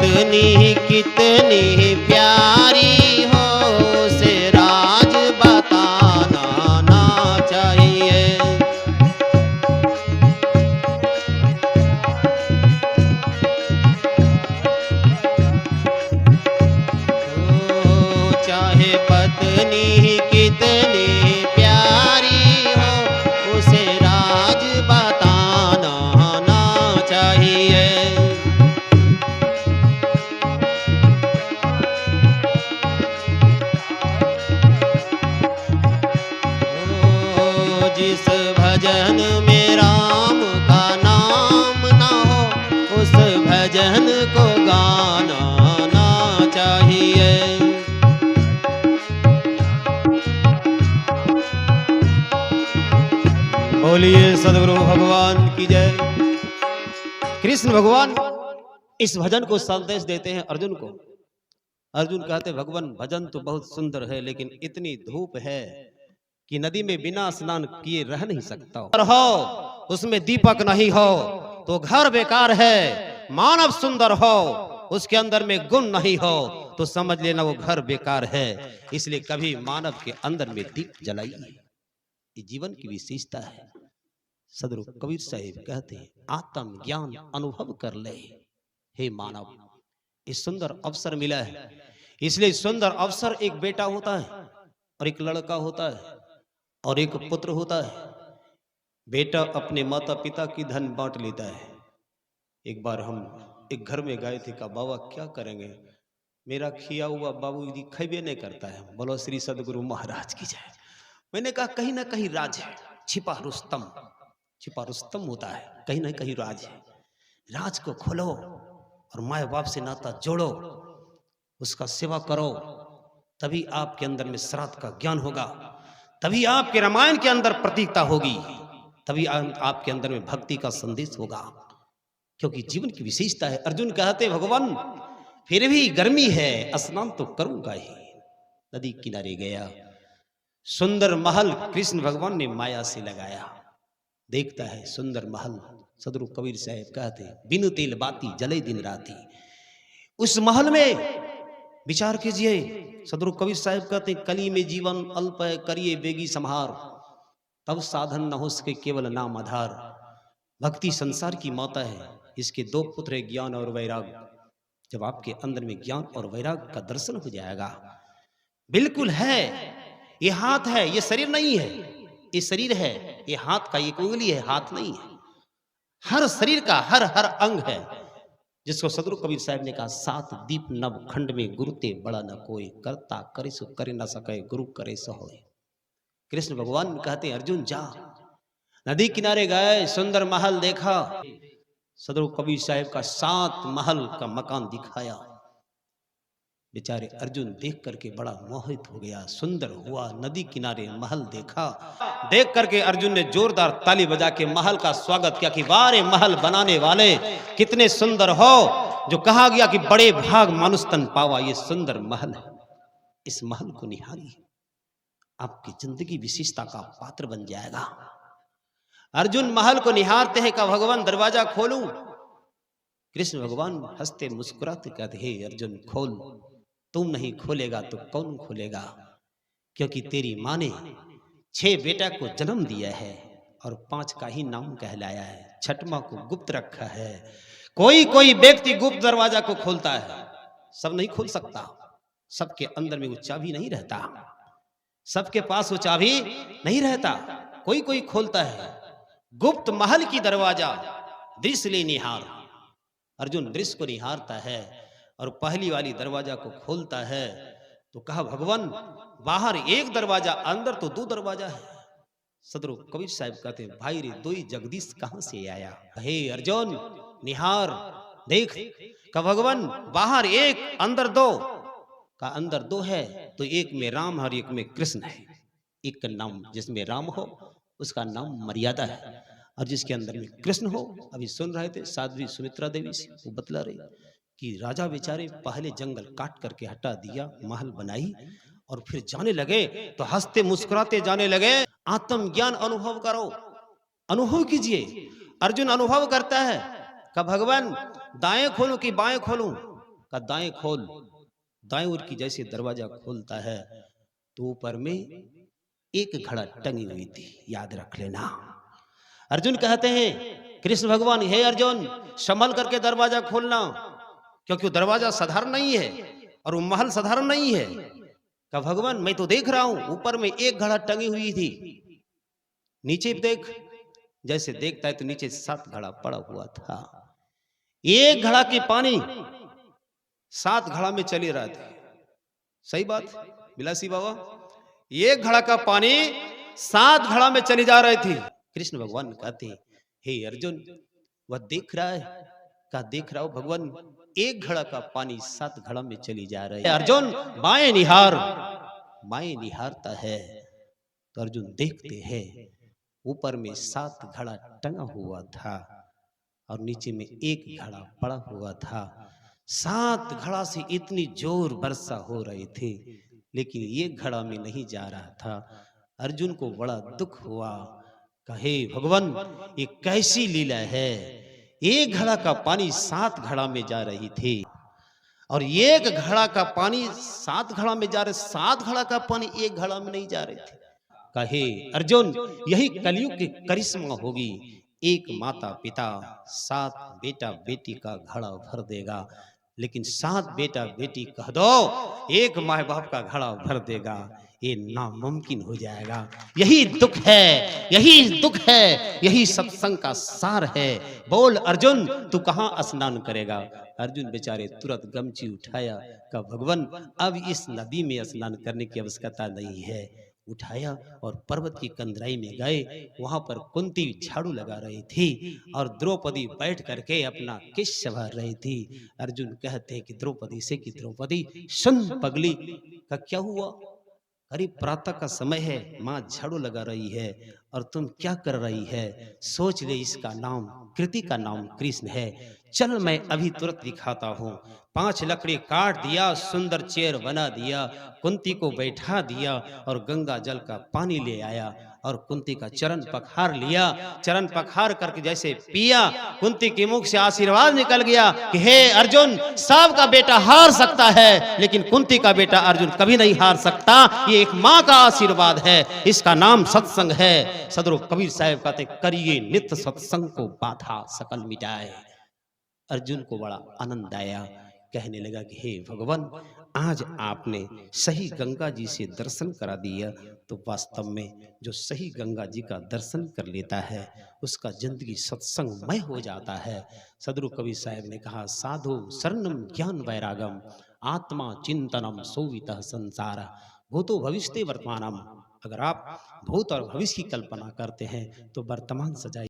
पत्नी कितनी प्यारी हो उसे राज बताना ना चाहिए। ओ चाहे पत्नी कितनी प्यारी हो उसे राज बताना ना चाहिए। जिस भजन में राम का नाम ना हो उस भजन को गाना ना चाहिए। बोलिए सदगुरु भगवान की जय। कृष्ण भगवान इस भजन को संदेश देते हैं अर्जुन को। अर्जुन कहते भगवान भजन तो बहुत सुंदर है लेकिन इतनी धूप है कि नदी में बिना स्नान किए रह नहीं सकता हो, उसमें दीपक नहीं हो तो घर बेकार है। मानव सुंदर हो उसके अंदर में गुण नहीं हो तो समझ लेना वो घर बेकार है। इसलिए कभी मानव के अंदर में दीप जलाइए, ये जीवन की विशेषता है। सदगुरु कबीर साहिब कहते हैं आत्म ज्ञान अनुभव कर ले हे मानव। इस सुंदर अवसर मिला है, इसलिए सुंदर अवसर एक बेटा होता है और एक लड़का होता है और एक पुत्र होता है। बेटा अपने माता पिता की धन बांट लेता है। एक बार हम एक घर में गए थे, कहा बाबा क्या करेंगे, मेरा खिया हुआ बाबूजी खैबे नहीं करता है। बोलो श्री सदगुरु महाराज की जय। मैंने कहा कहीं ना कहीं राज है, छिपा रुस्तम होता है, कहीं ना कहीं राज है। राज को खोलो और माए बाप से नाता जोड़ो, उसका सेवा करो, तभी आपके अंदर में श्राद्ध का ज्ञान होगा, तभी आपके रामायण के अंदर प्रतीकता होगी, तभी आपके अंदर में भक्ति का संदेश होगा। क्योंकि जीवन की विशेषता है। अर्जुन कहते भगवान फिर भी गर्मी है, स्नान तो करूंगा ही। नदी किनारे गया, सुंदर महल कृष्ण भगवान ने माया से लगाया। देखता है सुंदर महल। सदगुरु कबीर साहब कहते बिनु तेल बाती जले दिन राती। उस महल में विचार कीजिए, सदगुरु कबीर साहब कहते कली में जीवन अल्प है, करिए बेगी संहार, तब साधन न हो सके केवल नाम आधार। भक्ति संसार की माता है, इसके दो पुत्र है ज्ञान और वैराग। जब आपके अंदर में ज्ञान और वैराग का दर्शन हो जाएगा, बिल्कुल है ये हाथ है, ये शरीर नहीं है, ये शरीर है, ये हाथ का एक उंगली है, हाथ नहीं है। हर शरीर का हर हर अंग है, जिसको सदगुरु कबीर साहब ने कहा सात दीप नव खंड में गुरुते बड़ा न कोई, करता करे सो करे न सके, गुरु करे सो होए। कृष्ण भगवान कहते अर्जुन जा। नदी किनारे गए, सुंदर महल देखा, सदगुरु कबीर साहब का 7 महल का मकान दिखाया। बेचारे अर्जुन देख करके बड़ा मोहित हो गया, सुंदर हुआ। नदी किनारे महल देखा, देख करके अर्जुन ने जोरदार ताली बजा के महल का स्वागत किया कि वारे महल बनाने वाले कितने सुंदर हो। जो कहा गया कि बड़े भाग मानुष तन पावा, ये सुंदर महल है, इस महल को निहारिए, आपकी जिंदगी विशेषता का पात्र बन जाएगा। अर्जुन महल को निहारते हैं, का भगवान दरवाजा खोलूं। कृष्ण भगवान हंसते मुस्कुराते कहते हे अर्जुन खोल, तुम नहीं खोलेगा तो कौन खोलेगा, क्योंकि तेरी माँ ने 6 बेटा को जन्म दिया है और 5 का ही नाम कहलाया है, 6वां को गुप्त रखा है। कोई कोई व्यक्ति गुप्त दरवाजा को खोलता है, सब नहीं खोल सकता, सबके अंदर में वो चाबी नहीं रहता, सबके पास वो चाबी नहीं रहता, कोई कोई खोलता है। गुप्त महल की दरवाजा दृश्य ले निहार। अर्जुन दृश्य को निहारता है और पहली वाली दरवाजा को खोलता है तो कहा भगवान बाहर 1 दरवाजा, अंदर तो 2 दरवाजा है। सदगुरु कबीर साहब कहते हैं भाई रे दोई जगदीश कहां से आया। हे अर्जुन निहार देख, का भगवान बाहर 1 अंदर 2, का अंदर 2 है तो एक में राम और एक में कृष्ण है। एक का नाम जिसमें राम हो उसका नाम मर्यादा है, और जिसके अंदर में कृष्ण हो। अभी सुन रहे थे साध्वी सुमित्रा देवी से, वो बतला रही कि राजा बेचारे पहले जंगल काट करके हटा दिया, महल बनाई और फिर जाने लगे तो हंसते मुस्कुराते जाने लगे। आत्म ज्ञान अनुभव करो, अनुभव कीजिए। अर्जुन अनुभव करता है, का भगवान दाएं खोलूं कि बाएं खोलूं, का दाएं खोल। दाएं ओर की जैसे दरवाजा खोलता है तो ऊपर में एक घड़ा टंगी हुई थी, याद रख लेना। अर्जुन कहते हैं कृष्ण भगवान, हे अर्जुन संभल करके दरवाजा खोलना, क्योंकि वो दरवाजा साधारण नहीं है और वो महल साधारण नहीं है। कहा भगवान मैं तो देख रहा हूं ऊपर में एक घड़ा टंगी हुई थी, नीचे देख। जैसे देखता है तो नीचे 7 घड़ा पड़ा हुआ था। एक घड़ा की पानी 7 घड़ा में चली रहा था। सही बात बिलासी बाबा, एक घड़ा का पानी 7 घड़ा में चली जा रही थी। कृष्ण भगवान कहते हैं हे अर्जुन वह देख रहा है? का देख रहा हो भगवान, एक घड़ा का पानी 7 घड़ा में चली जा रही है। अर्जुन बाएं निहार, बाएं निहारता है तो अर्जुन देखते हैं ऊपर में 7 घड़ा टंगा हुआ था और नीचे में एक घड़ा पड़ा हुआ था। 7 घड़ा से इतनी जोर वर्षा हो रही थी, लेकिन ये घड़ा में नहीं जा रहा था। अर्जुन को बड़ा दुख हुआ, कहे भगवान ये कैसी लीला है, एक घड़ा का पानी 7 घड़ा में जा रही थी और एक घड़ा का पानी 7 घड़ा में जा रहे, 7 घड़ा का पानी एक घड़ा में नहीं जा रही थी। कहे अर्जुन यही कलयुग की करिश्मा होगी, एक माता पिता 7 बेटा बेटी का घड़ा भर देगा, लेकिन 7 बेटा बेटी कह दो एक माँ बाप का घड़ा भर देगा, ये नामुमकिन हो जाएगा। यही दुख है, यही दुख है, यही सत्संग का सार है। बोल अर्जुन तू कहाँ स्नान करेगा? अर्जुन बेचारे तुरंत गमछी उठाया, कहा भगवान अब इस नदी में स्नान करने की आवश्यकता नहीं है। उठाया और पर्वत की कंदराई में गए, वहां पर कुंती झाड़ू लगा रही थी और द्रौपदी बैठ करके अपना केश संवार रही थी। अर्जुन कहते हैं कि द्रौपदी से कि द्रौपदी सुन पगली, का क्या हुआ? अरे प्रातः का समय है, माँ झाड़ू लगा रही है और तुम क्या कर रही है? सोच ले इसका नाम कृति का नाम कृष्ण है। चल मैं अभी तुरंत दिखाता हूँ। 5 लकड़ी काट दिया, सुंदर चेयर बना दिया, कुंती को बैठा दिया और गंगा जल का पानी ले आया और कुंती का चरण पखार लिया। चरण पखार करके जैसे पिया, कुंती के मुख से आशीर्वाद निकल गया कि हे अर्जुन सबका बेटा हार सकता है लेकिन कुंती का बेटा अर्जुन कभी नहीं हार सकता। ये एक माँ का आशीर्वाद है, इसका नाम सत्संग है। सदरो कबीर साहब कहते करिए नित्य सत्संग को बाधा सकल मिटाए। अर्जुन को बड़ा आनंद आया, कहने लगा कि हे भगवान आज आपने सही गंगा जी से दर्शन करा दिया, तो वास्तव में जो सही गंगा जी का दर्शन कर लेता है उसका जिंदगी सत्संगमय हो जाता है। सदरू कबीर साहब ने कहा साधु शरणम ज्ञान वैरागम आत्मा चिंतनम सोवितः संसार भूतो भविष्यते वर्तमानम। अगर आप भूत और भविष्य की कल्पना करते हैं तो वर्तमान सजाइए।